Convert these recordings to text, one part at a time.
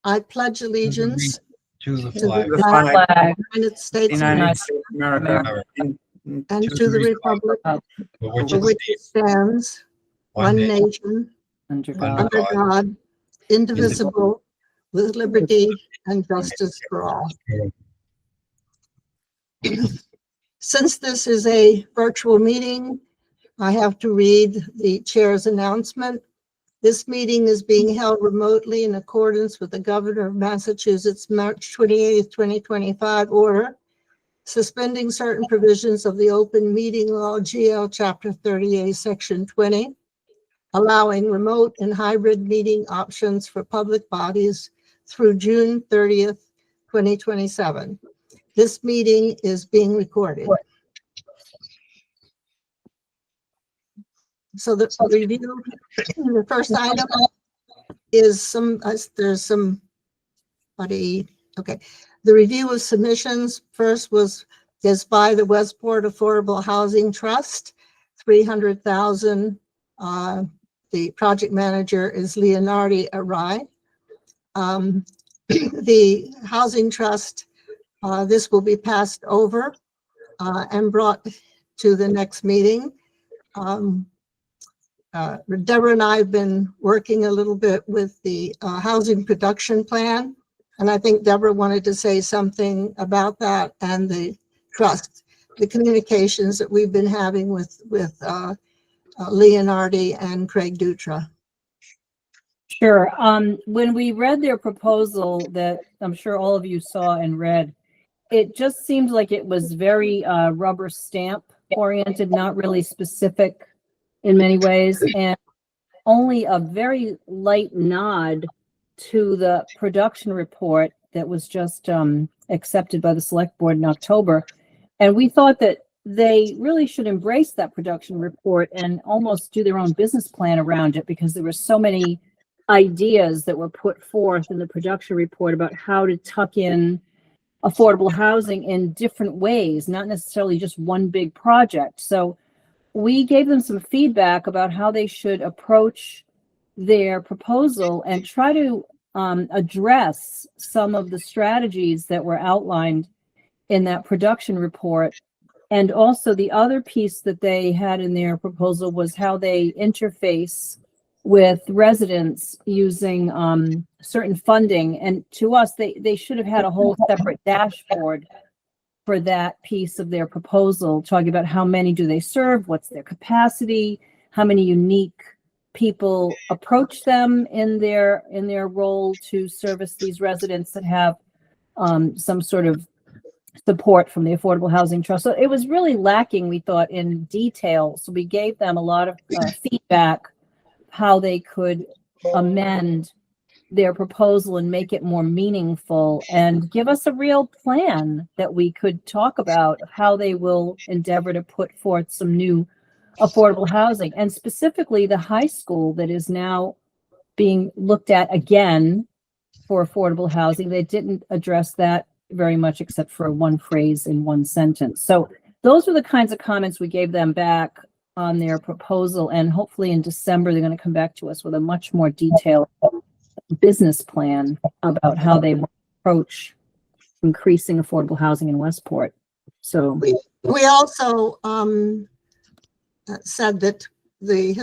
I pledge allegiance to the to flag the The flag flag of of the United States the of United America States of America and to the republic for which for it which it stands, one day, nation, under under God. under God, indivisible, with liberty and justice for all. Since this is a virtual meeting, I have to read the chair's announcement. This meeting is being held remotely in accordance with the Governor of Massachusetts, March 28th, 2025 order, suspending certain provisions of the Open Meeting Law, GL Chapter 38, Section 20, allowing remote and hybrid meeting options for public bodies through June 30th, 2027. This meeting is being recorded. So the review, the first item is there's somebody, okay. The review of submissions first is by the Westport Affordable Housing Trust, 300,000. The project manager is Leonardi Arai. The Housing Trust, this will be passed over and brought to the next meeting. Deborah and I have been working a little bit with the housing production plan, and I think Deborah wanted to say something about that and the trust, the communications that we've been having with Leonardi and Craig Dutra. Sure. When we read their proposal that I'm sure all of you saw and read, it just seemed like it was very rubber stamp oriented, not really specific in many ways, and only a very light nod to the production report that was just accepted by the select board in October. And we thought that they really should embrace that production report and almost do their own business plan around it, because there were so many ideas that were put forth in the production report about how to tuck in affordable housing in different ways, not necessarily just one big project. So we gave them some feedback about how they should approach their proposal and try to address some of the strategies that were outlined in that production report. And also the other piece that they had in their proposal was how they interface with residents using certain funding. And to us, they should have had a whole separate dashboard for that piece of their proposal, talking about how many do they serve, what's their capacity, how many unique people approach them in their role to service these residents that have some sort of support from the Affordable Housing Trust. So it was really lacking, we thought, in detail. So we gave them a lot of feedback how they could amend their proposal and make it more meaningful and give us a real plan that we could talk about how they will endeavor to put forth some new affordable housing, and specifically the high school that is now being looked at again for affordable housing. They didn't address that very much except for one phrase in one sentence. So those were the kinds of comments we gave them back on their proposal, and hopefully in December they're going to come back to us with a much more detailed business plan about how they will approach increasing affordable housing in Westport. So we also said that the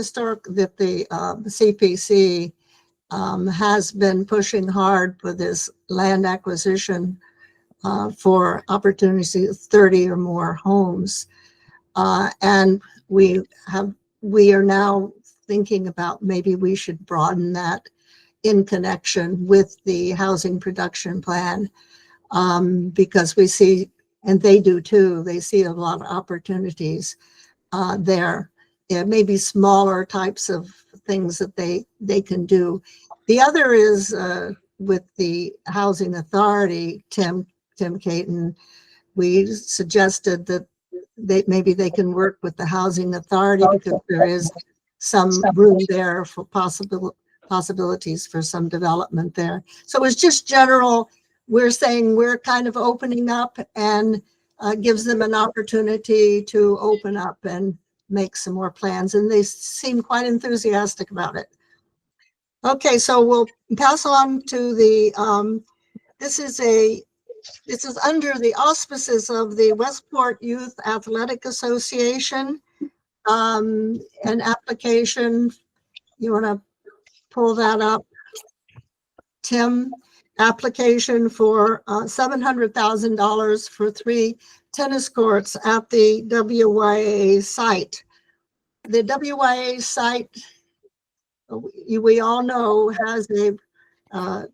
CPC has been pushing hard for this land acquisition for opportunities, 30 or more homes. And we are now thinking about maybe we should broaden that in connection with the housing production plan, because we see, and they do too, they see a lot of opportunities there. Yeah, maybe smaller types of things that they can do. The other is with the Housing Authority, Tim Caton, we suggested that maybe they can work with the Housing Authority because there is some room there for possibilities for some development there. So it's just general. We're saying we're kind of opening up and gives them an opportunity to open up and make some more plans. And they seem quite enthusiastic about it. Okay, so we'll pass on to the, this is under the auspices of the Westport Youth Athletic Association. An application, you want to pull that up, Tim? Application for $700,000 for 3 tennis courts at the WYA site. The WYA site, we all know, has a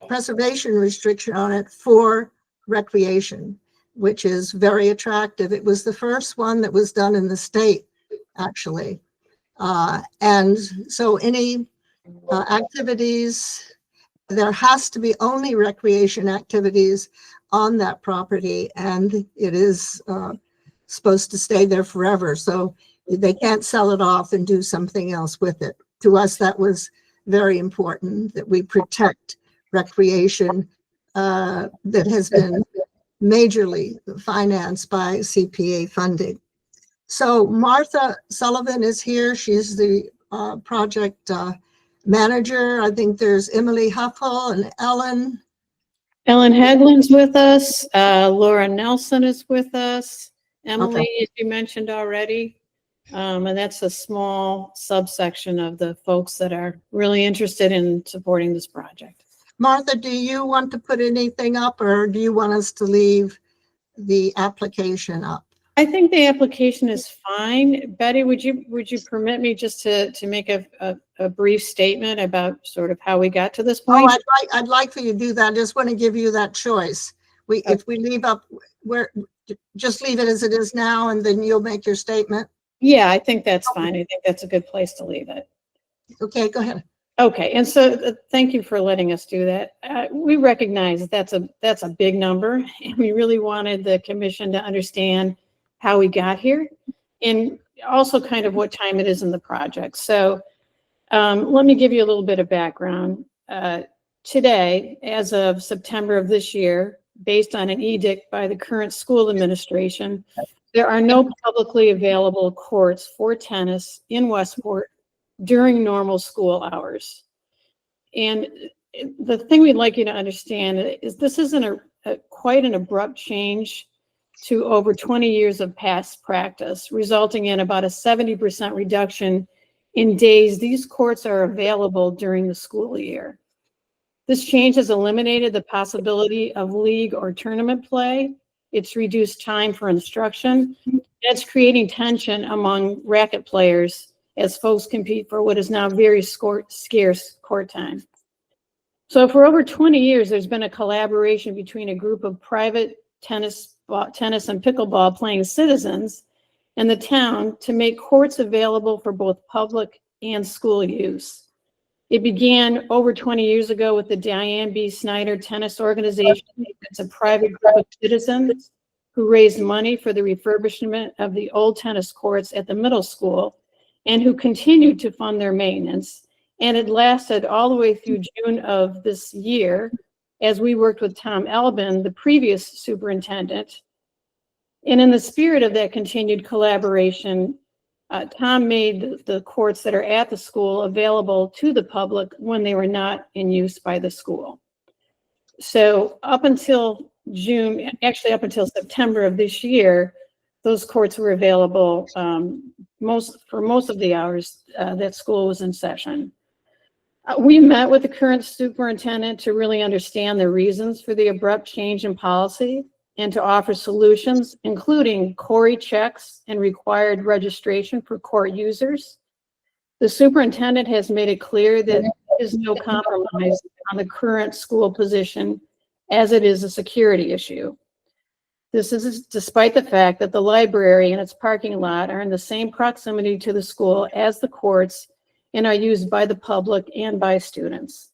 preservation restriction on it for recreation, which is very attractive. It was the first one that was done in the state, actually. And so any activities, there has to be only recreation activities on that property, and it is supposed to stay there forever. So they can't sell it off and do something else with it. To us, that was very important, that we protect recreation that has been majorly financed by CPA funding. So Martha Sullivan is here. She's the project manager. I think there's Emily Huffle and Ellen. Ellen Haglund's with us. Laura Nelson is with us. Emily, Okay. as you mentioned already. And that's a small subsection of the folks that are really interested in supporting this project. Martha, do you want to put anything up, or do you want us to leave the application up? I think the application is fine. Betty, would you permit me just to make a brief statement about sort of how we got to this point? Oh, I'd like for you to do that. I just want to give you that choice. If we leave up, just leave it as it is now, and then you'll make your statement. Yeah, I think that's fine. I think that's a good place to leave it. Okay, go ahead. Okay, and so thank you for letting us do that. We recognize that's a big number, and we really wanted the commission to understand how we got here, and also kind of what time it is in the project. So let me give you a little bit of background. Today, as of September of this year, based on an edict by the current school administration, there are no publicly available courts for tennis in Westport during normal school hours. And the thing we'd like you to understand is this isn't quite an abrupt change to over 20 years of past practice, resulting in about a 70% reduction in days these courts are available during the school year. This change has eliminated the possibility of league or tournament play. It's reduced time for instruction. It's creating tension among racket players as folks compete for what is now very scarce court time. So for over 20 years, there's been a collaboration between a group of private tennis and pickleball playing citizens and the town to make courts available for both public and school use. It began over 20 years ago with the Diane B. Snyder Tennis Organization. It's a private group of citizens who raised money for the refurbishment of the old tennis courts at the middle school and who continued to fund their maintenance. And it lasted all the way through June of this year as we worked with Tom Elbin, the previous superintendent. And in the spirit of that continued collaboration, Tom made the courts that are at the school available to the public when they were not in use by the school. So up until June, actually up until September of this year, those courts were available for most of the hours that school was in session. We met with the current superintendent to really understand the reasons for the abrupt change in policy and to offer solutions, including CORI checks and required registration for court users. The superintendent has made it clear that there is no compromise on the current school position as it is a security issue. This is despite the fact that the library and its parking lot are in the same proximity to the school as the courts and are used by the public and by students.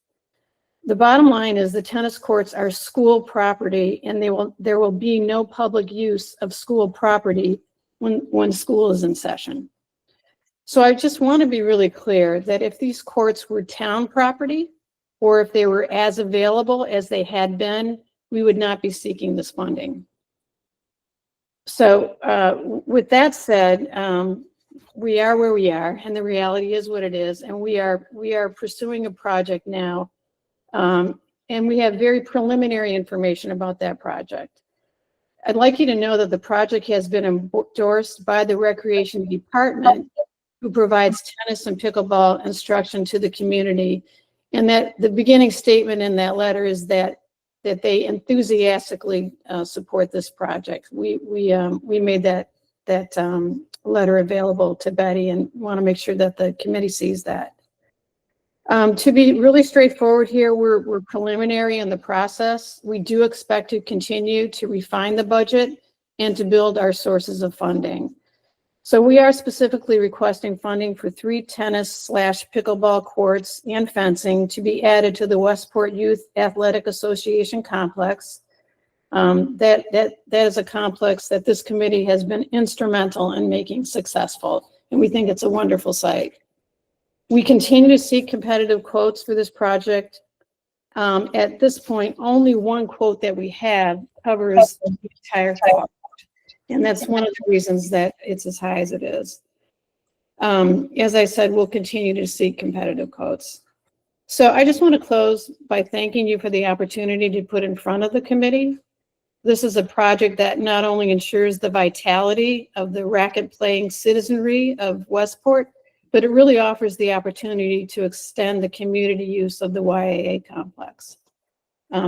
The bottom line is the tennis courts are school property, and there will be no public use of school property when school is in session. So I just want to be really clear that if these courts were town property, or if they were as available as they had been, we would not be seeking this funding. So with that said, we are where we are, and the reality is what it is, and we are pursuing a project now, and we have very preliminary information about that project. I'd like you to know that the project has been endorsed by the Recreation Department, who provides tennis and pickleball instruction to the community, and that the beginning statement in that letter is that they enthusiastically support this project. We made that letter available to Betty and want to make sure that the committee sees that. To be really straightforward here, we're preliminary in the process. We do expect to continue to refine the budget and to build our sources of funding. So we are specifically requesting funding for 3 tennis/pickleball courts and fencing to be added to the Westport Youth Athletic Association complex. That is a complex that this committee has been instrumental in making successful, and we think it's a wonderful site. We continue to seek competitive quotes for this project. At this point, only one quote that we have covers the entire cost, and that's one of the reasons that it's as high as it is. As I said, we'll continue to seek competitive quotes. So I just want to close by thanking you for the opportunity to put in front of the committee. This is a project that not only ensures the vitality of the racket playing citizenry of Westport, but it really offers the opportunity to extend the community use of the YAA complex.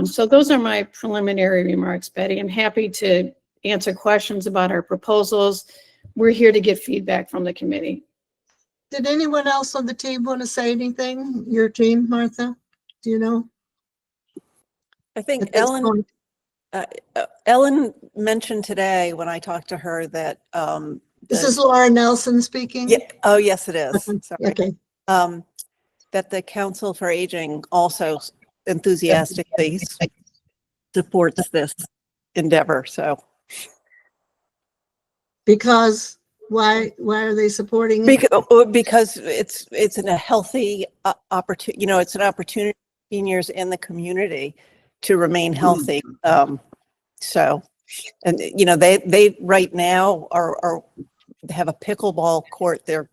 So those are my preliminary remarks, Betty. I'm happy to answer questions about our proposals. We're here to get feedback from the committee. Did anyone else on the team want to say anything? Your team, Martha? Do you know? I think At this point? Ellen mentioned today when I talked to her that This is Laura Nelson speaking? yeah, oh yes it is. Sorry. Okay. That the Council for Aging also enthusiastically supports this endeavor. So Because why are they supporting it? because it's in a healthy opportunity, it's an opportunity for seniors in the community to remain healthy. So, and they right now are they have a pickleball court they're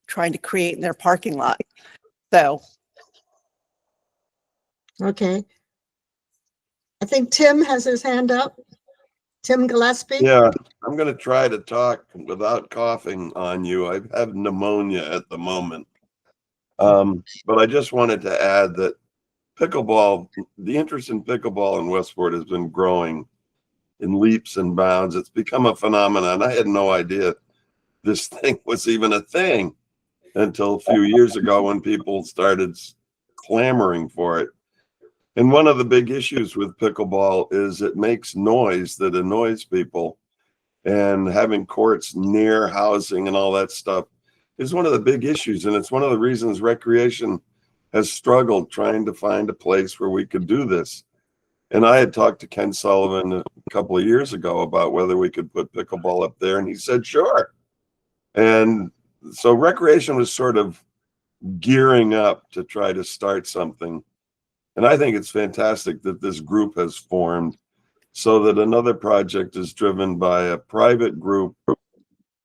trying to create in their parking lot. So, Okay. I think Tim has his hand up. Tim Gillespie? Yeah, I'm going to try to talk without coughing on you. I have pneumonia at the moment. But I just wanted to add that pickleball, the interest in pickleball in Westport has been growing in leaps and bounds. It's become a phenomenon. I had no idea this thing was even a thing until a few years ago when people started clamoring for it. And one of the big issues with pickleball is it makes noise that annoys people, and having courts near housing and all that stuff is one of the big issues. And it's one of the reasons recreation has struggled trying to find a place where we could do this. And I had talked to Ken Sullivan a couple of years ago about whether we could put pickleball up there, and he said, sure. And so recreation was sort of gearing up to try to start something. And I think it's fantastic that this group has formed so that another project is driven by a private group,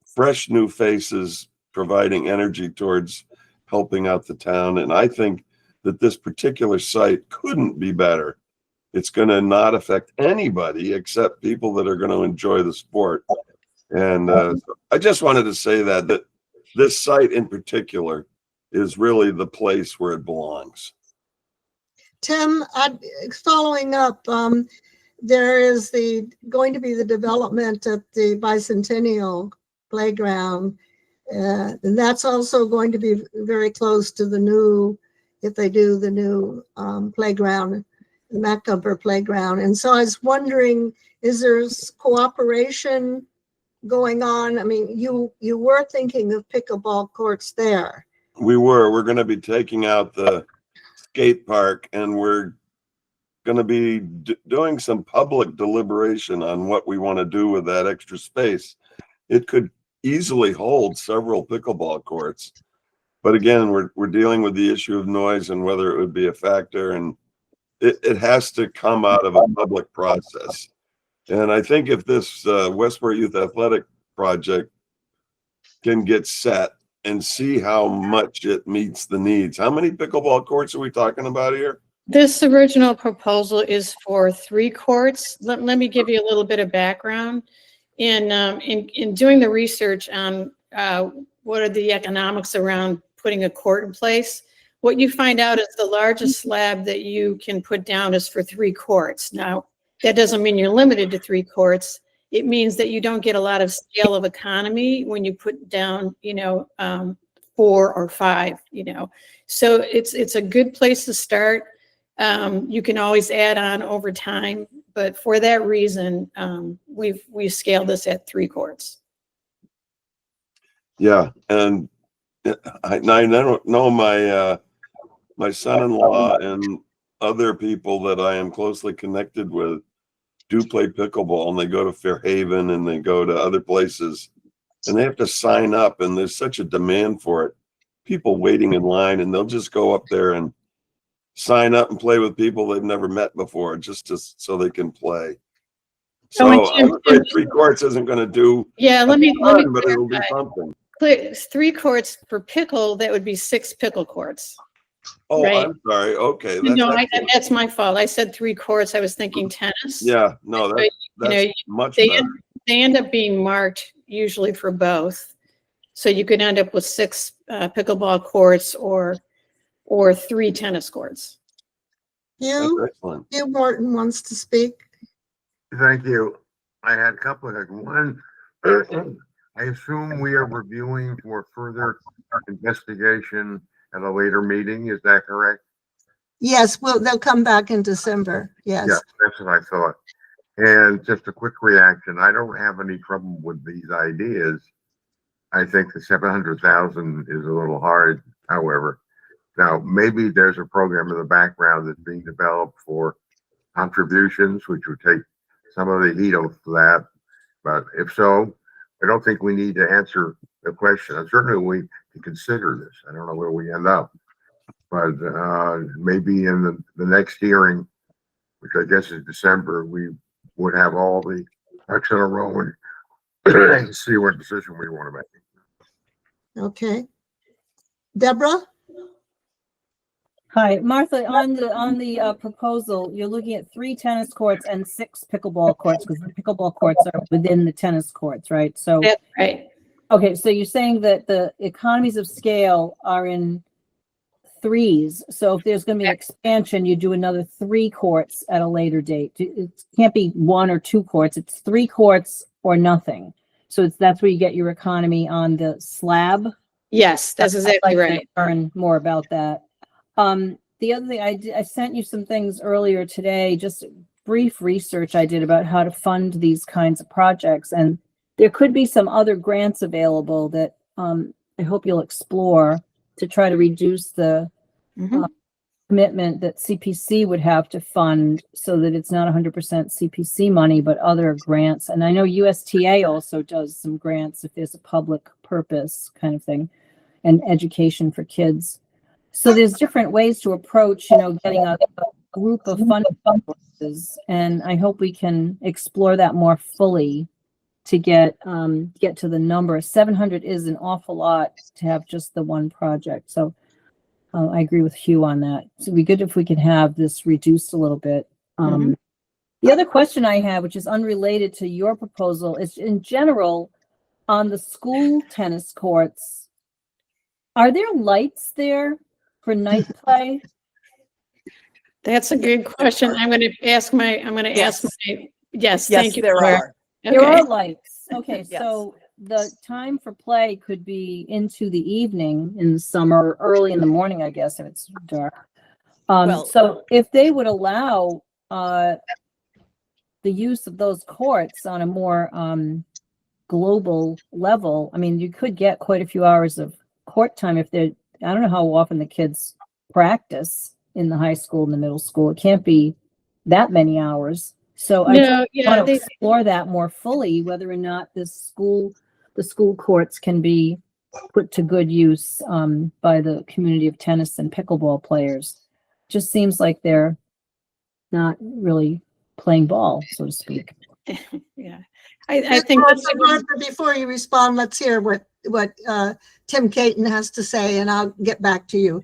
fresh new faces, providing energy towards helping out the town. And I think that this particular site couldn't be better. It's going to not affect anybody except people that are going to enjoy the sport. And I just wanted to say that this site in particular is really the place where it belongs. Tim, following up, there is going to be the development at the Bicentennial Playground. And that's also going to be very close to the new, if they do the new playground, the Macumber Playground. And so I was wondering, is there cooperation going on? I mean, you were thinking of pickleball courts there. We're going to be taking out the skate park, and we're going to be doing some public deliberation on what we want to do with that extra space. It could easily hold several pickleball courts, but again, we're dealing with the issue of noise and whether it would be a factor, and it has to come out of a public process. And I think if this Westport Youth Athletic project can get set and see how much it meets the needs. How many pickleball courts are we talking about here? This original proposal is for 3 courts. Let me give you a little bit of background. In doing the research on what are the economics around putting a court in place, what you find out is the largest slab that you can put down is for 3 courts. Now, that doesn't mean you're limited to 3 courts. It means that you don't get a lot of scale of economy when you put down, 4 or 5, So it's a good place to start. You can always add on over time, but for that reason, we've scaled this at 3 courts. Yeah, and I don't know my son-in-law and other people that I am closely connected with do play pickleball, and they go to Fairhaven and they go to other places, and they have to sign up, and there's such a demand for it. People waiting in line, and they'll just go up there and sign up and play with people they've never met before, just so they can play. So I'm afraid 3 courts isn't going to do. Yeah, let me but it'll do something. 3 courts per pickle, that would be 6 pickle courts. Oh, Right. I'm sorry. Okay, No, excellent. that's my fault. I said 3 courts. I was thinking tennis. Yeah, no, that's much They better. they end up being marked usually for both. So you could end up with 6 pickleball courts or 3 tennis courts. Hugh, That's excellent. Hugh Morton wants to speak. Thank you. I had a couple of things. One, I assume we are reviewing for further investigation at a later meeting. Is that correct? Yes, well, they'll come back in December. Yes. Yeah, that's what I thought. And just a quick reaction. I don't have any trouble with these ideas. I think the 700,000 is a little hard, however. Now, maybe there's a program in the background that's being developed for contributions, which would take some of the heat off that. But if so, I don't think we need to answer the question. And certainly we can consider this. I don't know where we end up. But maybe in the next hearing, which I guess is December, we would have all the ducks in a row and see what decision we want to make. Okay. Deborah? Hi, Martha, on the proposal, you're looking at 3 tennis courts and 6 pickleball courts, because the pickleball courts are within the tennis courts, right? So, That's right. okay, so you're saying that the economies of scale are in 3s. So if there's going to be an expansion, you do another 3 courts at a later date. It can't be 1 or 2 courts. It's 3 courts or nothing. So that's where you get your economy on the slab. Yes, that's exactly I'd like right. to learn more about that. The other thing, I sent you some things earlier today, just brief research I did about how to fund these kinds of projects. And there could be some other grants available that I hope you'll explore to try to reduce the Mhm. commitment that CPC would have to fund, so that it's not 100% CPC money, but other grants. And I know USTA also does some grants if there's a public purpose kind of thing, and education for kids. So there's different ways to approach, getting a group of funding sources, and I hope we can explore that more fully to get to the number. 700 is an awful lot to have just the one project. So I agree with Hugh on that. So it'd be good if we could have this reduced a little bit. Mhm. The other question I have, which is unrelated to your proposal, is in general on the school tennis courts, are there lights there for night play? That's a good question. I'm going to ask my, Yes. yes, Yes, thank you. there Claire. are. There Okay. are lights. Okay, Yes. so the time for play could be into the evening in the summer, early in the morning, I guess, if it's dark. Well- So if they would allow the use of those courts on a more global level, I mean, you could get quite a few hours of court time if they're, I don't know how often the kids practice in the high school and the middle school. It can't be that many hours. So I No, yeah, want to they, explore that more fully, whether or not the school courts can be put to good use by the community of tennis and pickleball players. Just seems like they're not really playing ball, so to speak. yeah. I think that's a good- Before you respond, let's hear what Tim Caton has to say, and I'll get back to you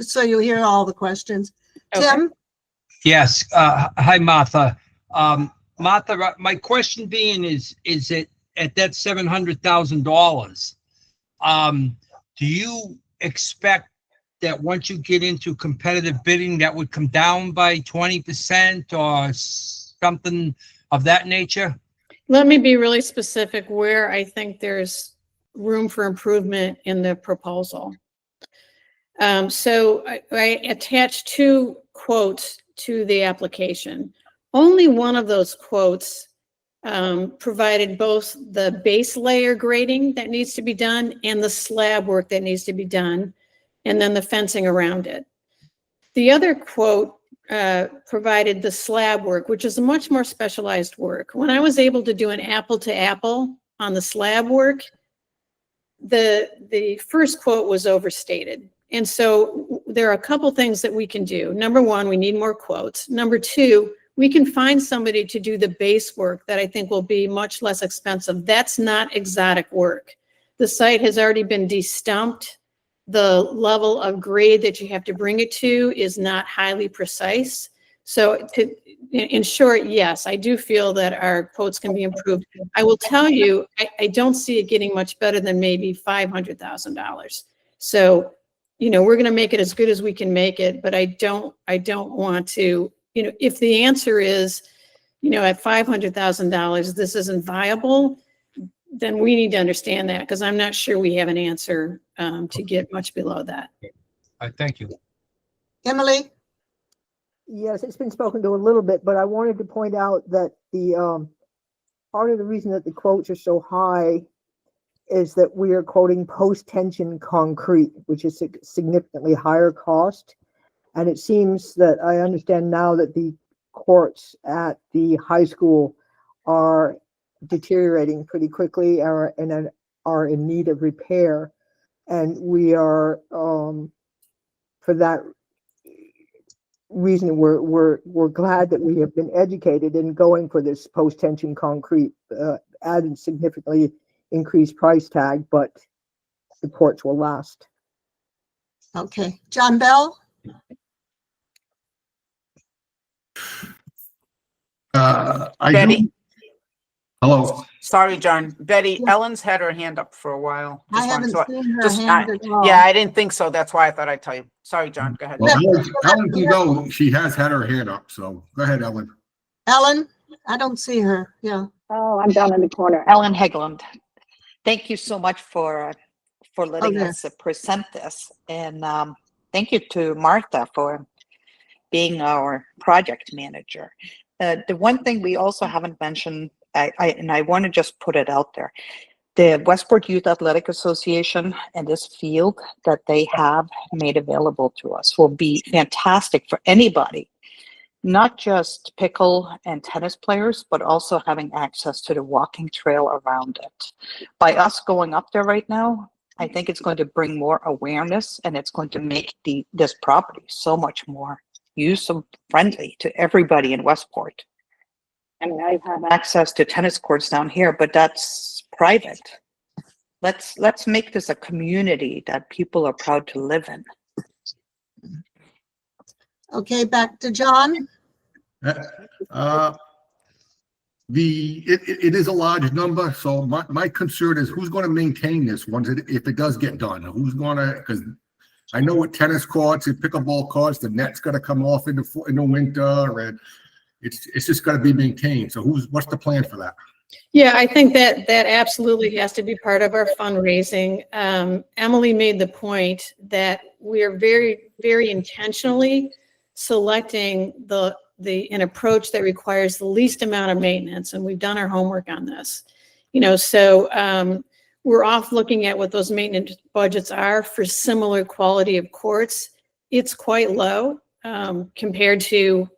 so you'll hear all the questions. Okay. Tim? Yes, hi, Martha. Martha, my question being is it at that $700,000, do you expect that once you get into competitive bidding, that would come down by 20% or something of that nature? Let me be really specific where I think there's room for improvement in the proposal. So I attached 2 quotes to the application. Only one of those quotes provided both the base layer grading that needs to be done and the slab work that needs to be done, and then the fencing around it. The other quote provided the slab work, which is a much more specialized work. When I was able to do an apple to apple on the slab work, the first quote was overstated. And so there are a couple things that we can do. Number one, we need more quotes. Number two, we can find somebody to do the base work that I think will be much less expensive. That's not exotic work. The site has already been de-stumped. The level of grade that you have to bring it to is not highly precise. So in short, yes, I do feel that our quotes can be improved. I will tell you, I don't see it getting much better than maybe $500,000. So, you know, we're going to make it as good as we can make it, but I don't want to, you know, if the answer is, you know, at $500,000, this isn't viable, then we need to understand that, because I'm not sure we have an answer to get much below that. Thank you. Emily? Yes, it's been spoken to a little bit, but I wanted to point out that the part of the reason that the quotes are so high is that we are quoting post-tension concrete, which is a significantly higher cost. And it seems that I understand now that the courts at the high school are deteriorating pretty quickly and are in need of repair. And we are, for that reason, we're glad that we have been educated in going for this post-tension concrete, added significantly increased price tag, but the courts will last. Okay. John Bell? Betty. Hello. Sorry, John. Betty, Yeah. Ellen's had her hand up for a while. I Just wanted haven't to- seen her just hand at all. Yeah, I didn't think so. That's why I thought I'd tell you. Sorry, John. Go ahead. Well, Ellen can go. She has had her hand up, so go ahead, Ellen. Ellen? I don't see her. Yeah. Oh, I'm down in the corner. Ellen Hegland. Thank you so much for letting yes. us present this. And thank you to Martha for being our project manager. The one thing we also haven't mentioned, I want to just put it out there. The Westport Youth Athletic Association and this field that they have made available to us will be fantastic for anybody, not just pickle and tennis players, but also having access to the walking trail around it. By us going up there right now, I think it's going to bring more awareness, and it's going to make this property so much more user-friendly to everybody in Westport. I mean, I have access to tennis courts down here, but that's private. Let's make this a community that people are proud to live in. Okay, back to John. It is a large number, so my concern is who's going to maintain this once if it does get done. Who's going to? Because I know with tennis courts and pickleball courts, the net's going to come off in the winter, and it's just got to be maintained. So what's the plan for that? Yeah, I think that absolutely has to be part of our fundraising. Emily made the point that we are very, very intentionally selecting an approach that requires the least amount of maintenance, and we've done our homework on this. You know, so we're off looking at what those maintenance budgets are for similar quality of courts. It's quite low compared to,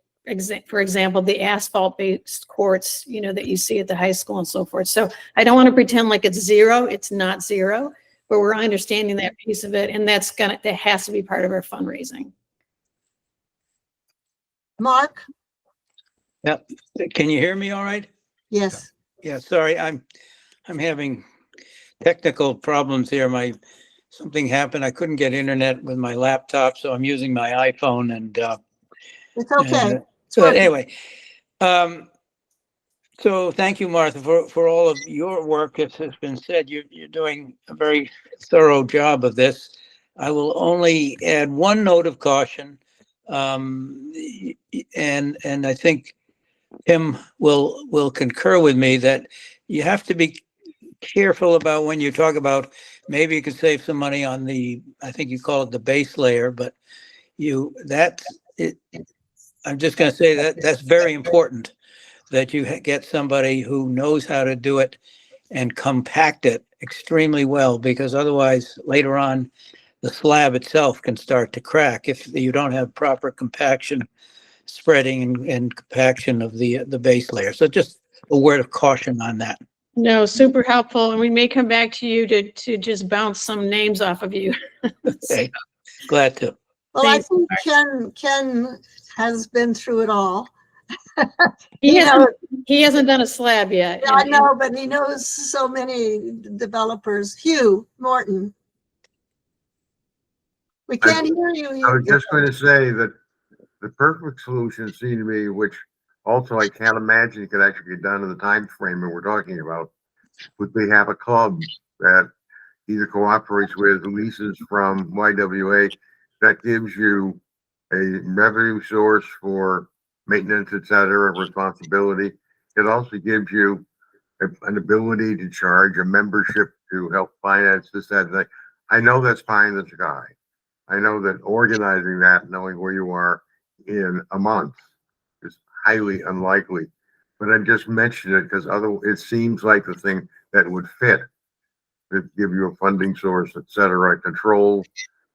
for example, the asphalt-based courts, you know, that you see at the high school and so forth. So I don't want to pretend like it's zero. It's not zero, but we're understanding that piece of it, and that has to be part of our fundraising. Mark? Yep. Can you hear me all right? Yes. Yeah, sorry, I'm having technical problems here. Something happened. I couldn't get internet with my laptop, so I'm using my iPhone and, It's okay. and, but anyway, so thank you, Martha, for all of your work. As has been said, you're doing a very thorough job of this. I will only add one note of caution. And I think Tim will concur with me that you have to be careful about when you talk about, maybe you could save some money on I think you call it the base layer, but I'm just going to say that's very important, that you get somebody who knows how to do it and compact it extremely well, because otherwise later on the slab itself can start to crack if you don't have proper compaction, spreading and compaction of the base layer. So just a word of caution on that. No, super helpful. And we may come back to you to just bounce some names off of you. Okay. Glad to. Well, I Thanks, think Ken has been through it all. He You know, hasn't done a slab yet. Yeah, I know, but he knows so many developers. Hugh Morton. We can't hear you. I was just going to say that the perfect solution seemed to me, which also I can't imagine could actually get done in the time frame that we're talking about, would be have a club that either cooperates with leases from YWA that gives you a revenue source for maintenance, et cetera, responsibility. It also gives you an ability to charge a membership to help finance this, that, and that. I know that's pie in the sky. I know that organizing that, knowing where you are in a month, is highly unlikely. But I just mentioned it because it seems like the thing that would fit, to give you a funding source, et cetera, control.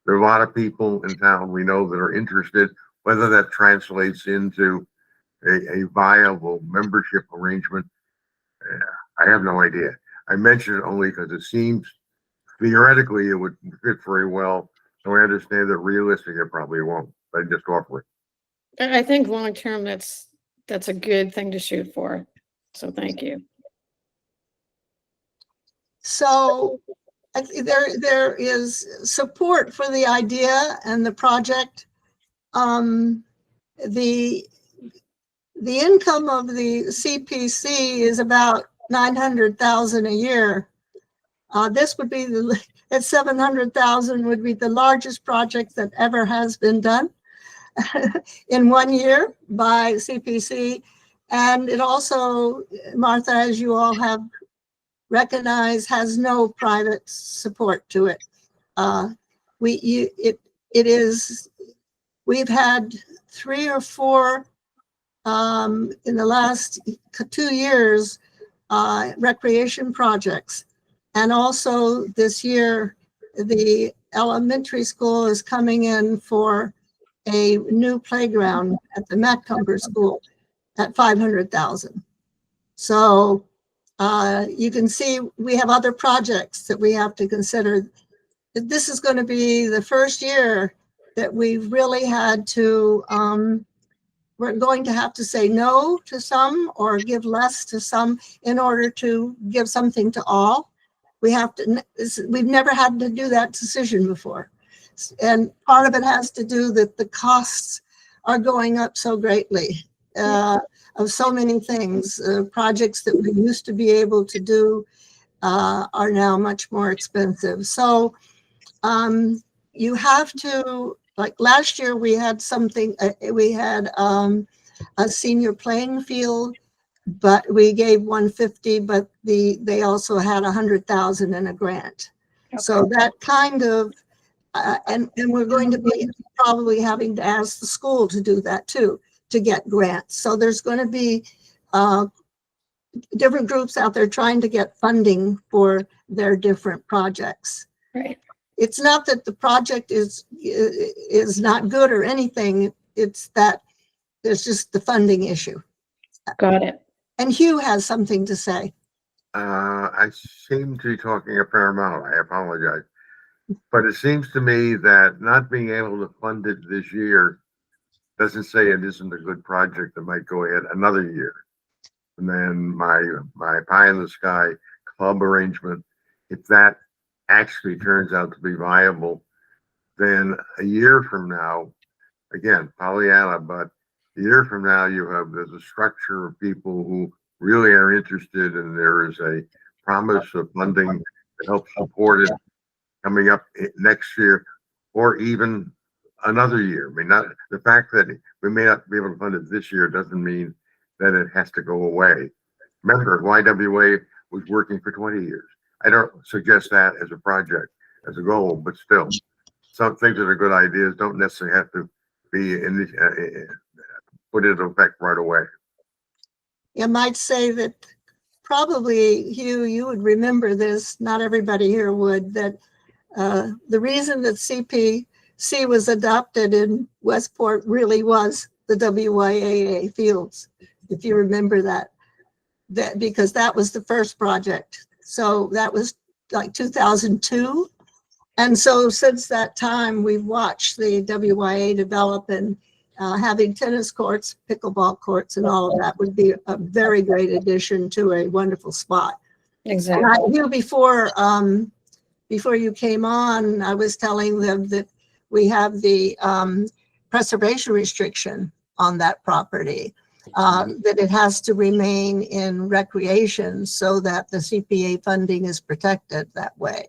There are a lot of people in town we know that are interested. Whether that translates into a viable membership arrangement, I have no idea. I mention it only because it seems theoretically it would fit very well. So I understand that realistically it probably won't. But I just offer it. I think long term that's a good thing to shoot for. So thank you. So there is support for the idea and the project. The income of the CPC is about 900,000 a year. This would be at 700,000 would be the largest project that ever has been done in 1 year by CPC. And it also, Martha, as you all have recognized, has no private support to it. We've had 3 or 4 in the last 2 years recreation projects. And also this year, the elementary school is coming in for a new playground at the Macomber School at 500,000. So you can see we have other projects that we have to consider. This is going to be the first year that we've really had to, we're going to have to say no to some or give less to some in order to give something to all. We've never had to do that decision before. And part of it has to do that the costs are going up so greatly of so many things. Projects that we used to be able to do are now much more expensive. So you have to, like last year we had something, we had a senior playing field, but we gave 150, but they also had 100,000 in a grant. Okay. So that kind of, and we're going to be probably having to ask the school to do that too, to get grants. So there's going to be different groups out there trying to get funding for their different projects. Right. It's not that the project is not good or anything. It's that there's just the funding issue. Got it. And Hugh has something to say. I seem to be talking a fair amount. I apologize. But it seems to me that not being able to fund it this year doesn't say it isn't a good project that might go ahead another year. And then my pie in the sky club arrangement if that actually turns out to be viable, then a year from now, again, Pollyanna, but a year from now, there's a structure of people who really are interested, and there is a promise of funding to help support it coming up next year, or even another year. I mean, not the fact that we may not be able to fund it this year doesn't mean that it has to go away. Remember, YWA was working for 20 years. I don't suggest that as a project, as a goal, but still, some things that are good ideas don't necessarily have to be put into effect right away. You might say that probably, Hugh, you would remember this, not everybody here would, that the reason that CPC was adopted in Westport really was the WYAA fields, if you remember that because that was the first project. So that was like 2002. And so since that time, we've watched the WYA develop, and having tennis courts, pickleball courts, and all of that would be a very great addition to a wonderful spot. Exactly. And I knew before you came on, I was telling them that we have the preservation restriction on that property, that it has to remain in recreation so that the CPA funding is protected that way.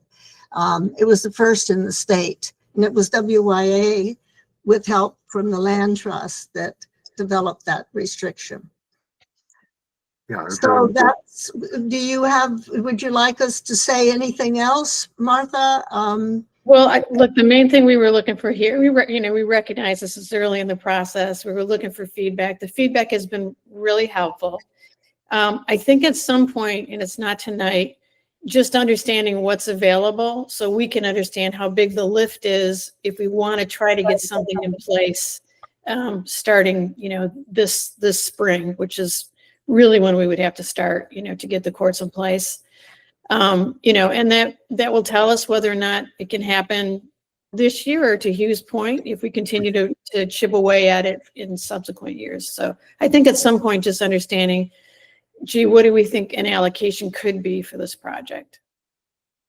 It was the first in the state, and it was WYA with help from the land trust that developed that restriction. Yeah. So that's, would you like us to say anything else, Martha? Well, look, the main thing we were looking for here, we recognize this is early in the process. We were looking for feedback. The feedback has been really helpful. I think at some point, and it's not tonight, just understanding what's available so we can understand how big the lift is if we want to try to get something in place starting, this spring, which is really when we would have to start, to get the courts in place. And that will tell us whether or not it can happen this year, or to Hugh's point, if we continue to chip away at it in subsequent years. So I think at some point, just understanding, gee, what do we think an allocation could be for this project?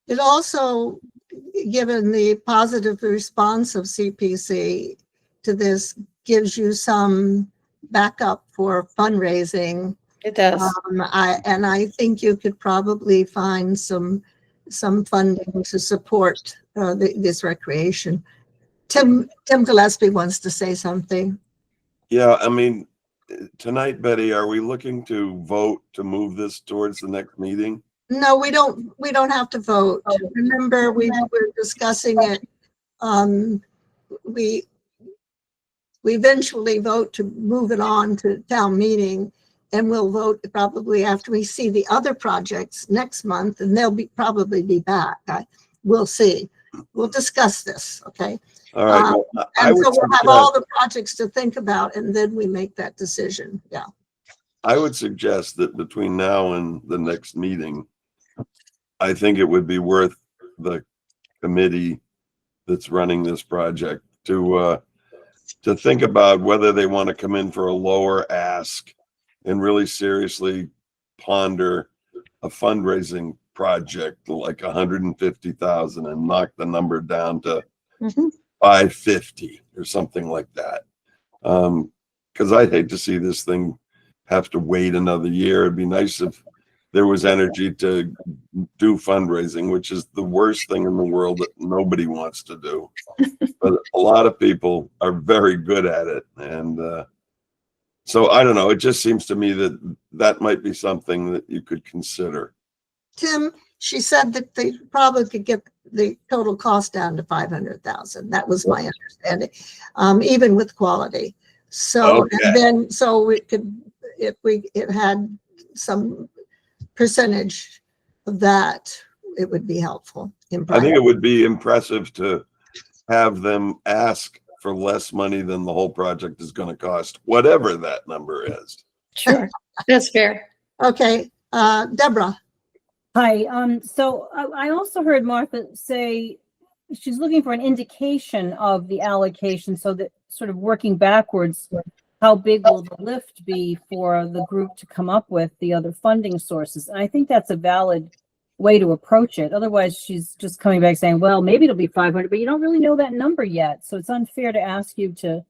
It also, given the positive response of CPC to this, gives you some backup for fundraising. It does. I think you could probably find some funding to support this recreation. Tim Gillespie wants to say something. Yeah, I mean, tonight, Betty, are we looking to vote to move this towards the next meeting? No, we don't have to vote. Remember, we were discussing it. We eventually vote to move it on to town meeting, and we'll vote probably after we see the other projects next month, and they'll probably be back. We'll see. We'll discuss this, okay? All right. And so we'll have all the projects to think about, and then we make that decision. Yeah. I would suggest that between now and the next meeting, I think it would be worth the committee that's running this project to think about whether they want to come in for a lower ask and really seriously ponder a fundraising project like 150,000 and knock the number down to 550 or something like that. Because I'd hate to see this thing have to wait another year. It'd be nice if there was energy to do fundraising, which is the worst thing in the world that nobody wants to do. But a lot of people are very good at it. And so I don't know, it just seems to me that that might be something that you could consider. Tim, she said that they probably could get the total cost down to 500,000. That was my understanding, even with quality. So, Okay. and then, so it could, if it had some percentage of that, it would be helpful. I think it would be impressive to have them ask for less money than the whole project is going to cost, whatever that number is. Sure, that's fair. Okay, Deborah. Hi, so I also heard Martha say she's looking for an indication of the allocation, so that sort of working backwards, how big will the lift be for the group to come up with the other funding sources? And I think that's a valid way to approach it. Otherwise, she's just coming back saying, well, maybe it'll be 500, but you don't really know that number yet. So it's unfair to ask you to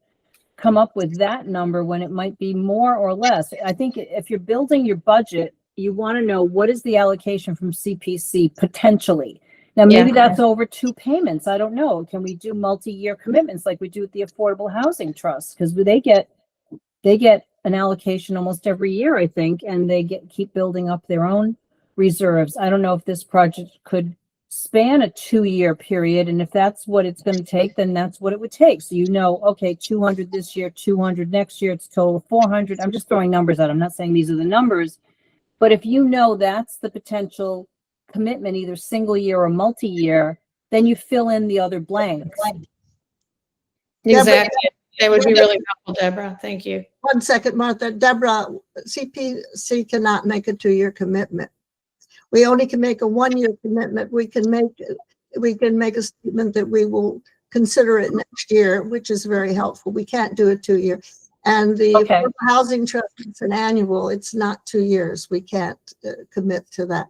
come up with that number when it might be more or less. I think if you're building your budget, you want to know what is the allocation from CPC potentially. Now, maybe Yeah. that's over 2 payments. I don't know. Can we do multi-year commitments like we do with the Affordable Housing Trust? Because they get an allocation almost every year, I think, and they keep building up their own reserves. I don't know if this project could span a 2-year period, and if that's what it's going to take, then that's what it would take. So okay, 200 this year, 200 next year, it's a total of 400. I'm just throwing numbers out. I'm not saying these are the numbers, but if that's the potential commitment, either single year or multi-year, then you fill in the other blanks. Exactly. That would be really helpful, Deborah. Thank you. 1 second, Martha. Deborah, CPC cannot make a 2-year commitment. We only can make a 1-year commitment. We can make a statement that we will consider it next year, which is very helpful. We can't do a 2-year. And the Okay. Affordable Housing Trust, it's an annual. It's not 2 years. We can't commit to that.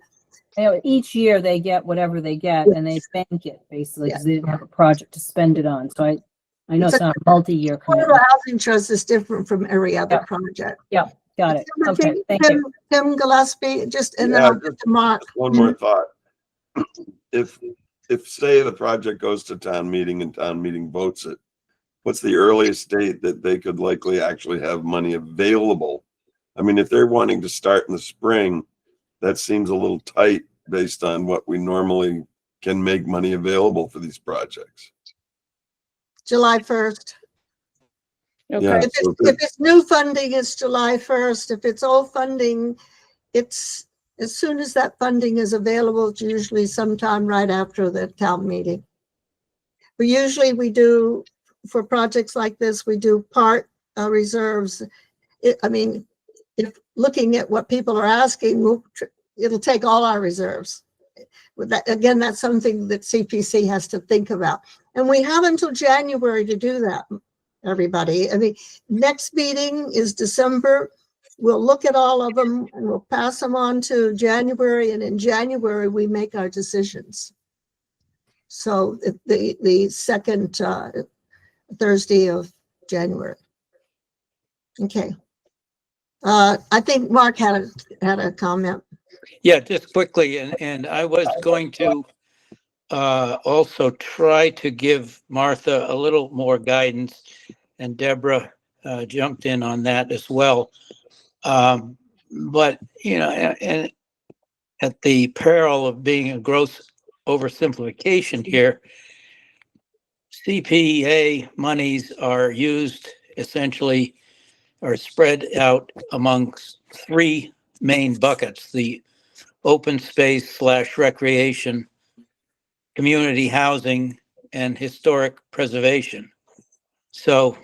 Each year they get whatever they get, and they bank it basically because they didn't have a project to spend it on. So I know it's not a multi-year Affordable commitment. Housing Trust is different from every other Yeah. project. Got it. Okay, thank you. Tim Gillespie, and then Yeah, I'll get to Mark. One more thought. If say the project goes to town meeting and town meeting votes it, what's the earliest date that they could likely actually have money available? I mean, if they're wanting to start in the spring, that seems a little tight based on what we normally can make money available for these projects. July 1st. Yeah, Okay. If it's new funding, it's July 1st. If it's old funding, it's as soon as that funding is available, it's usually sometime right after the town meeting. But usually we do, for projects like this, we do part reserves. If looking at what people are asking, it'll take all our reserves. With that, again, that's something that CPC has to think about. And we have until January to do that, everybody. I mean, next meeting is December. We'll look at all of them and we'll pass them on to January. And in January, we make our decisions. So the second Thursday of January. Okay. I think Mark had a comment. Yeah, just quickly, and I was going to also try to give Martha a little more guidance, and Deborah jumped in on that as well. But, and at the peril of being a gross oversimplification here, CPA monies are used essentially or spread out amongst 3 main buckets: the open space / recreation, community housing, and historic preservation. So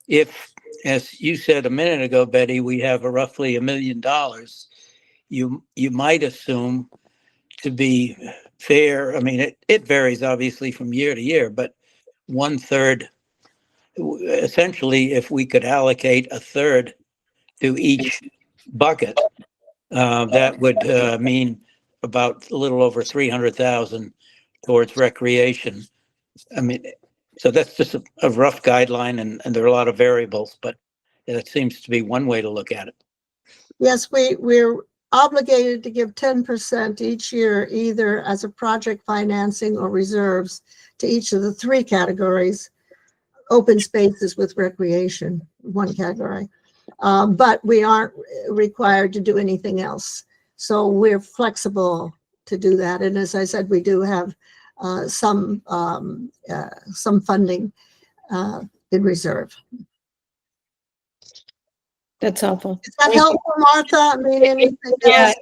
if, as you said a minute ago, Betty, we have roughly $1 million, you might assume, to be fair, I mean, it varies obviously from year to year, but 1/3, essentially, if we could allocate 1/3 to each bucket, that would mean about a little over 300,000 towards recreation. I mean, so that's just a rough guideline, and there are a lot of variables, but it seems to be one way to look at it. Yes, we're obligated to give 10% each year, either as a project financing or reserves, to each of the 3 categories. Open spaces with recreation, 1 category. But we aren't required to do anything else. So we're flexible to do that. And as I said, we do have some funding in reserve. That's helpful. Is that helpful, Martha? I mean, anything Yeah, else?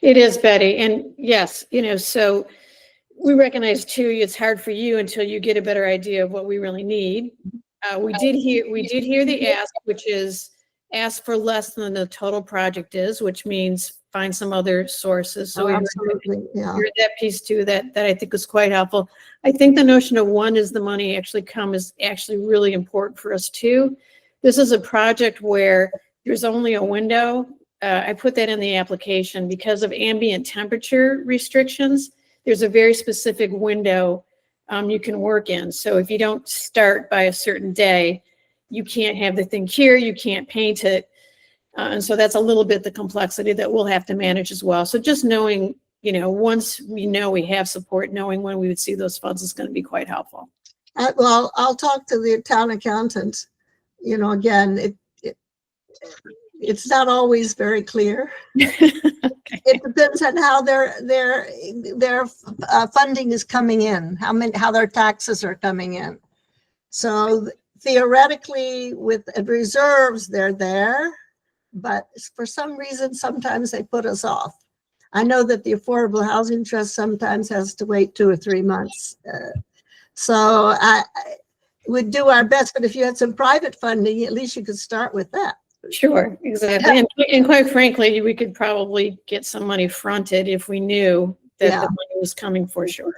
it is, Betty. And yes, so we recognize too, it's hard for you until you get a better idea of what we really need. We did hear the ask, which is ask for less than the total project is, which means find some other sources. So Oh, we absolutely, yeah. heard that piece too, that I think was quite helpful. I think the notion of when does the money actually come is actually really important for us too. This is a project where there's only a window I put that in the application because of ambient temperature restrictions. There's a very specific window you can work in. So if you don't start by a certain day, you can't have the thing cure, you can't paint it. And so that's a little bit the complexity that we'll have to manage as well. So just knowing, you know, once we know we have support, knowing when we would see those funds is going to be quite helpful. Well, I'll talk to the town accountant. You know, again, it's not always very clear. It depends on how their funding is coming in, how their taxes are coming in. So theoretically, with reserves, they're there, but for some reason, sometimes they put us off. I know that the Affordable Housing Trust sometimes has to wait 2 or 3 months. So I would do our best, but if you had some private funding, at least you could start with that. Sure, exactly. And quite frankly, we could probably get some money fronted if we knew that Yeah. the money was coming for sure.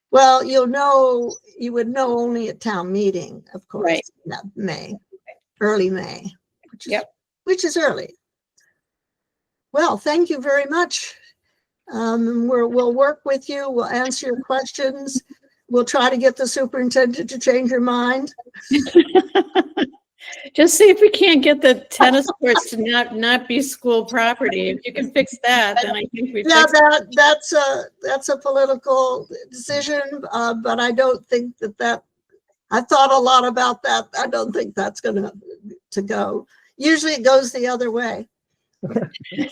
Well, you would know only at town meeting, of course, Right. early May, Yep. which is early. Well, thank you very much. We'll work with you. We'll answer your questions. We'll try to get the superintendent to change her mind. Just see if we can't get the tennis courts to not be school property. If you can fix that, then I think we Yeah, fixed that's a political decision, but I don't think that I thought a lot about that. I don't think that's going to go. Usually it goes the other way. Yeah.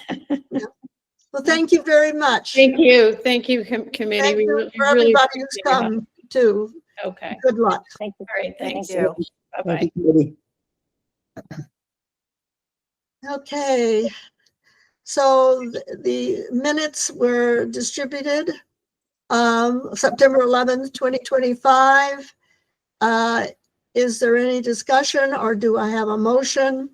Well, thank you very much. Thank you. Thank you, committee. Thank We you really for everybody who's appreciate your help. come too. Okay. Good luck. Thank you. All right. Thanks. Thank you. Bye-bye. Okay. So the minutes were distributed, September 11th, 2025. Is there any discussion or do I have a motion?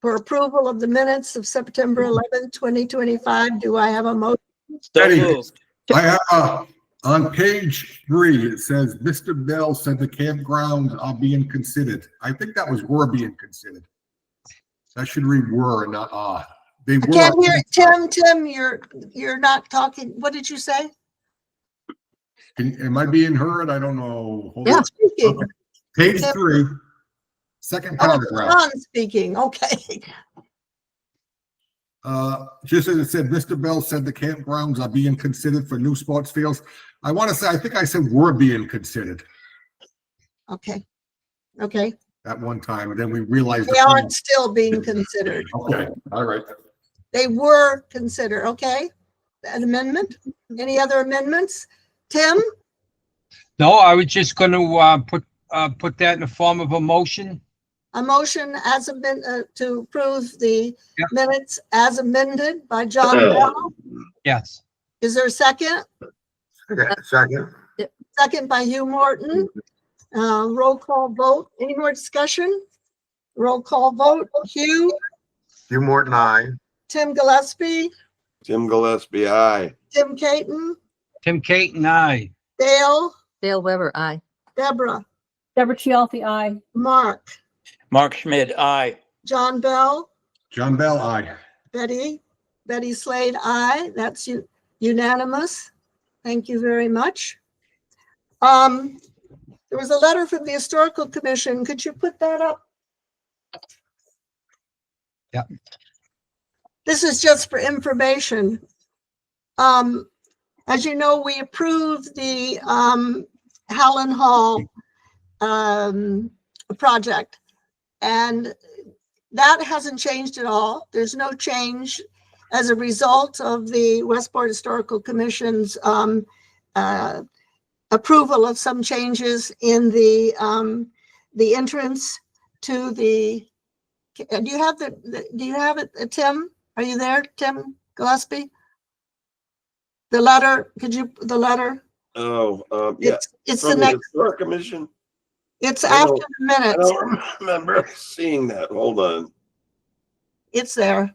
For approval of the minutes of September 11th, 2025, do I have a motion? So Betty. moved. I have, on page 3, it says, Mr. Bell said the campgrounds are being considered. I think that was were being considered. That should read were, not are. They I were. can't hear it. Tim, you're not talking. What did you say? Am I being heard? I don't know. Hold Yeah. on. Speaking. Okay. Page 3, second Oh, paragraph. Ron speaking. Okay. Just as it said, Mr. Bell said the campgrounds are being considered for new sports fields. I want to say, I think I said were being considered Okay. at one time, and then we realized. They aren't still being considered. Okay, all right. They were considered. Okay. An amendment? Any other amendments? Tim? No, I was just going to put that in the form of a motion. A motion as to approve the Yep. minutes as amended by John Bell. Yes. Is there a second? Second. Second by Hugh Morton. Roll call vote. Any more discussion? Roll call vote. Hugh, Hugh Morton, aye. Tim Gillespie, Tim Gillespie, aye. Tim Caton, Tim Kate and I. Dale, Dale Weber, aye. Deborah, Deborah Chialfi, aye. Mark, Mark Schmidt, aye. John Bell, John Bell, aye. Betty Slade, aye. That's unanimous. Thank you very much. There was a letter from the Historical Commission. Could you put that up? Yeah. This is just for information. As you know, we approved the Howland Hall project, and that hasn't changed at all. There's no change as a result of the Westport Historical Commission's approval of some changes in the entrance to the. Do you have it, Tim? Are you there, Tim Gillespie? The letter, the letter? Oh, yeah. It's the From next, Historic Commission? it's I after don't- the I minutes. don't remember seeing that. Hold on. It's there.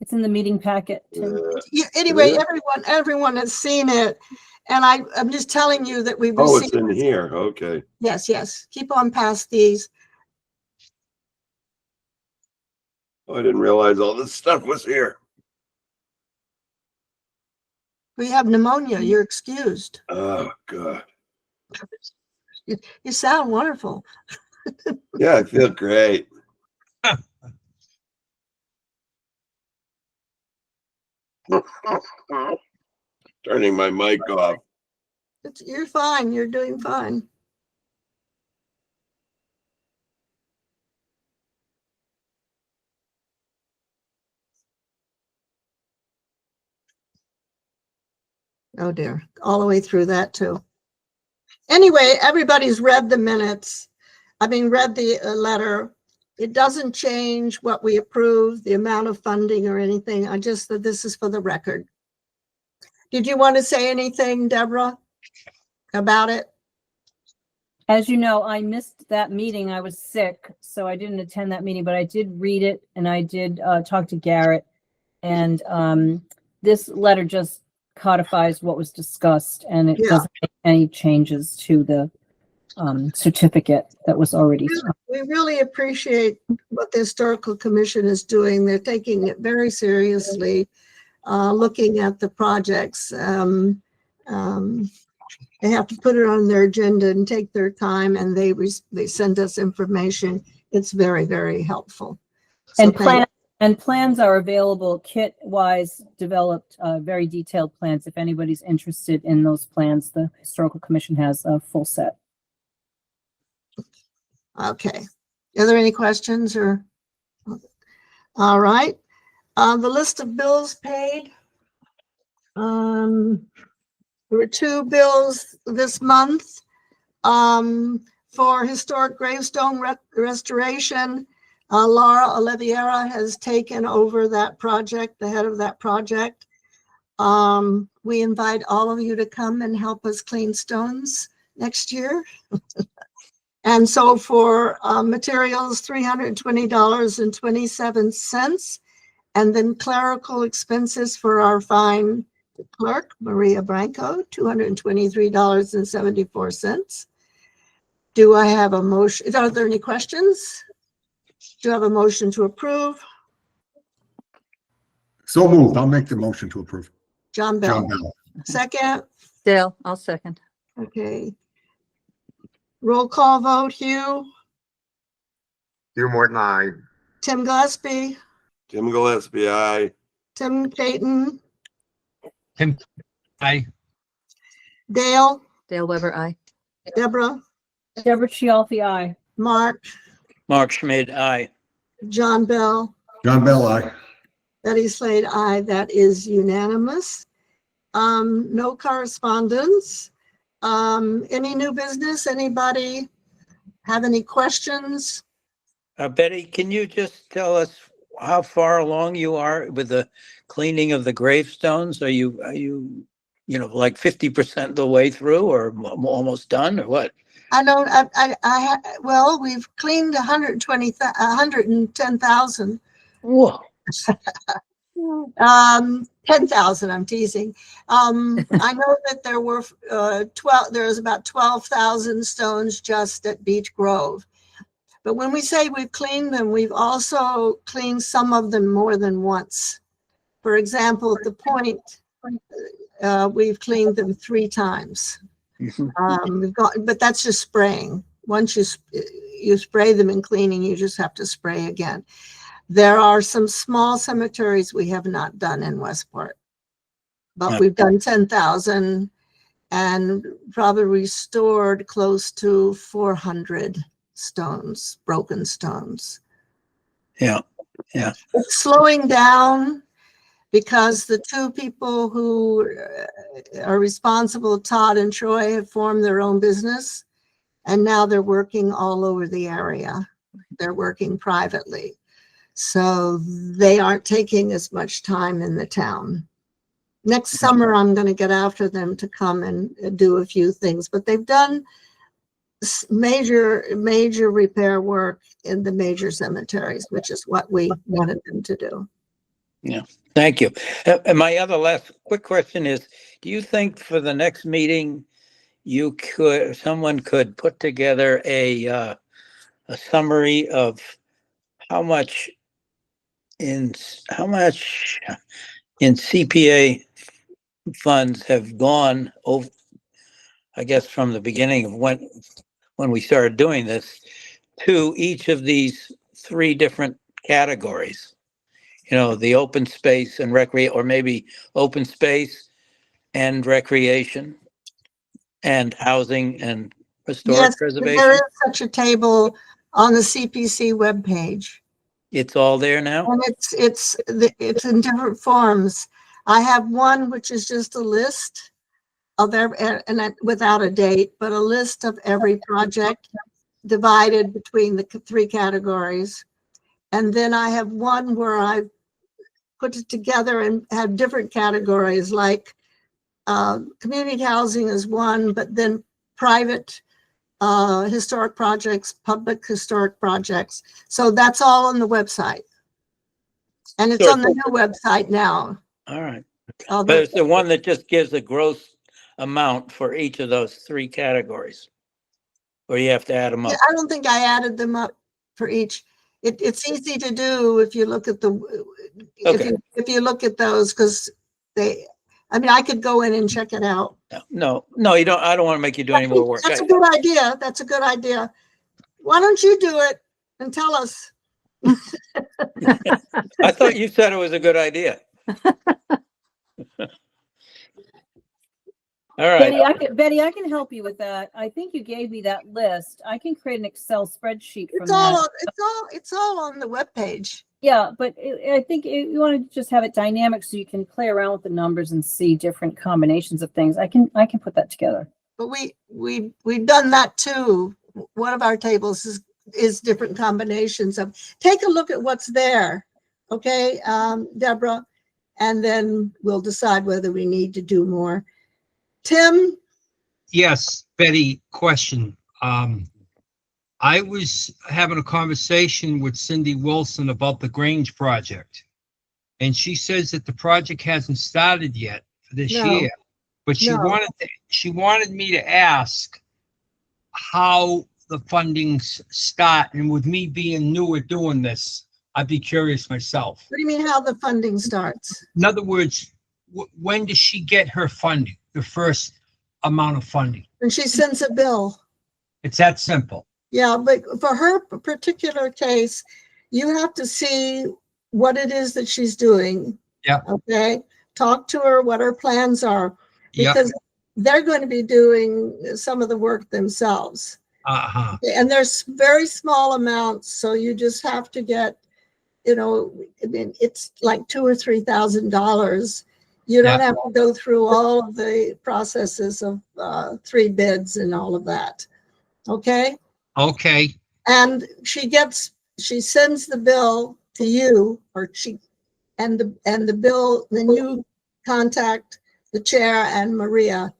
It's in the meeting packet. Tim. Uh, Yeah, anyway, Yeah. everyone has seen it. And I'm just telling you that we Oh, it's received, in here. Okay. yes, yes, keep on past these. Oh, I didn't realize all this stuff was here. We have pneumonia, you're excused. Oh, God. You sound wonderful. Yeah, I feel great. Turning my mic off. You're fine, you're doing fine. Oh dear, all the way through that too. Anyway, everybody's read the minutes. I mean, read the letter. It doesn't change what we approve, the amount of funding or anything. I just that this is for the record. Did you want to say anything, Deborah, about it? As you know, I missed that meeting. I was sick, so I didn't attend that meeting, but I did read it and I did talk to Garrett. And this letter just codifies what was discussed, and it Yeah. doesn't make any changes to the certificate that was already. We really appreciate what the Historical Commission is doing. They're taking it very seriously, looking at the projects. They have to put it on their agenda and take their time, and they send us information. It's very, very helpful. So And plans are available, kit-wise developed, very detailed plans. If anybody's interested in those plans, the Historical Commission has a full set. Okay. Are there any questions or? All right. The list of bills paid. There were 2 bills this month for historic gravestone restoration. Laura Oliveira has taken over that project, the head of that project. We invite all of you to come and help us clean stones next year. And so for materials, $320.27. And then clerical expenses for our fine clerk, Maria Branco, $223.74. Do I have a motion? Are there any questions? Do you have a motion to approve? So moved. I'll make the motion to approve. John Bell. John Bell. Second, Dale, I'll second. okay. Roll call vote, Hugh, Hugh Morton, aye. Tim Gillespie, Tim Gillespie, aye. Tim Payton, Tim, I, Dale, Dale Weber, aye. Deborah, Deborah Chialfi, aye. Mark, Mark Schmidt, aye. John Bell, John Bell, aye. Betty Slade, aye. That is unanimous. No correspondence. Any new business? Anybody have any questions? Betty, can you just tell us how far along you are with the cleaning of the gravestones? Are you, like 50% of the way through or almost done or what? I don't, well, we've cleaned 110,000. Whoa. 10,000, I'm teasing. I know that there were there was about 12,000 stones just at Beech Grove. But when we say we've cleaned them, we've also cleaned some of them more than once. For example, at the Point, we've cleaned them 3 times. But that's just spraying. Once you spray them in cleaning, you just have to spray again. There are some small cemeteries we have not done in Westport, but we've done 10,000 and probably restored close to 400 stones, broken stones. Yeah, yeah. It's slowing down because the 2 people who are responsible, Todd and Troy, have formed their own business, and now they're working all over the area. They're working privately. So they aren't taking as much time in the town. Next summer, I'm going to get after them to come and do a few things, but they've done major repair work in the major cemeteries, which is what we wanted them to do. Thank you. And my other last quick question is, do you think for the next meeting, someone could put together a summary of how much in CPA funds have gone over, I guess, from the beginning of when we started doing this to each of these 3 different categories? You know, the open space and or maybe open space and recreation and housing and historic Yes, preservation. there is such a table on the CPC webpage. It's all there now? And it's in different forms. I have one which is just a list of without a date, but a list of every project divided between the 3 categories. And then I have one where I put it together and have different categories, like community housing is one, but then private historic projects, public historic projects. So that's all on the website. And it's on the new website now. All right. But it's the one that just gives a gross amount for each of those 3 categories, or you have to add them up? Yeah, I don't think I added them up for each. It's easy to do if you look at if you look at those, because I could go in and check it out. No, you don't. I don't want to make you do any more work. That's a good idea. That's a good idea. Why don't you do it and tell us? I thought you said it was a good idea. All right. Betty, I can help you with that. I think you gave me that list. I can create an Excel spreadsheet from that. It's all on the webpage. Yeah, but I think you want to just have it dynamic so you can play around with the numbers and see different combinations of things. I can put that together. But we've done that too. One of our tables is different combinations of. Take a look at what's there, okay, Deborah, and then we'll decide whether we need to do more. Tim? Yes, Betty, question. I was having a conversation with Cindy Wilson about the Grange project. And she says that the project hasn't started yet for this year. But she wanted me to ask how the fundings start. And with me being new at doing this, I'd be curious myself. What do you mean how the funding starts? In other words, when does she get her funding, the first amount of funding? And she sends a bill. It's that simple. Yeah, but for her particular case, you have to see what it is that she's doing. Yeah. Okay. Talk to her what her plans are, Yeah. because they're going to be doing some of the work themselves. Uh-huh. And there's very small amounts, so you just have to get, it's like $2,000 or $3,000. You don't have to go through all of the processes of 3 bids and all of that. Okay. Okay. And she sends the bill to you, and the bill, then you contact the chair and Maria,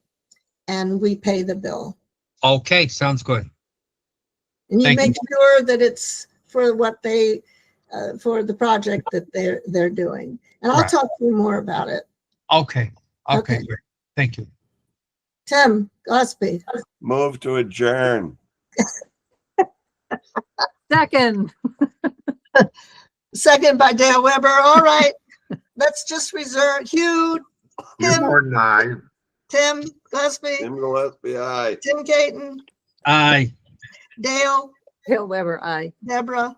and we pay the bill. Okay, sounds good. And you Thank make you. sure that it's for what for the project that they're doing. And I'll Right. talk to you more about it. Okay. Okay, Okay. great. Thank you. Tim Gillespie. Move to adjourn. Second. Second by Dale Weber. All right. Let's just reserve Hugh, Hugh Morton, aye. Tim Gillespie, Tim Gillespie, aye. Tim Caton, Aye. Dale, Dale Weber, aye. Deborah,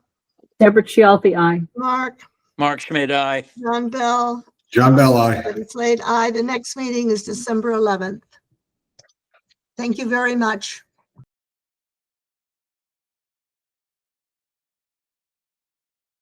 Deborah Chialfi, aye. Mark, Mark Schmidt, aye. John Bell, John Bell, aye. Betty Slade, aye. The next meeting is December 11th. Thank you very much.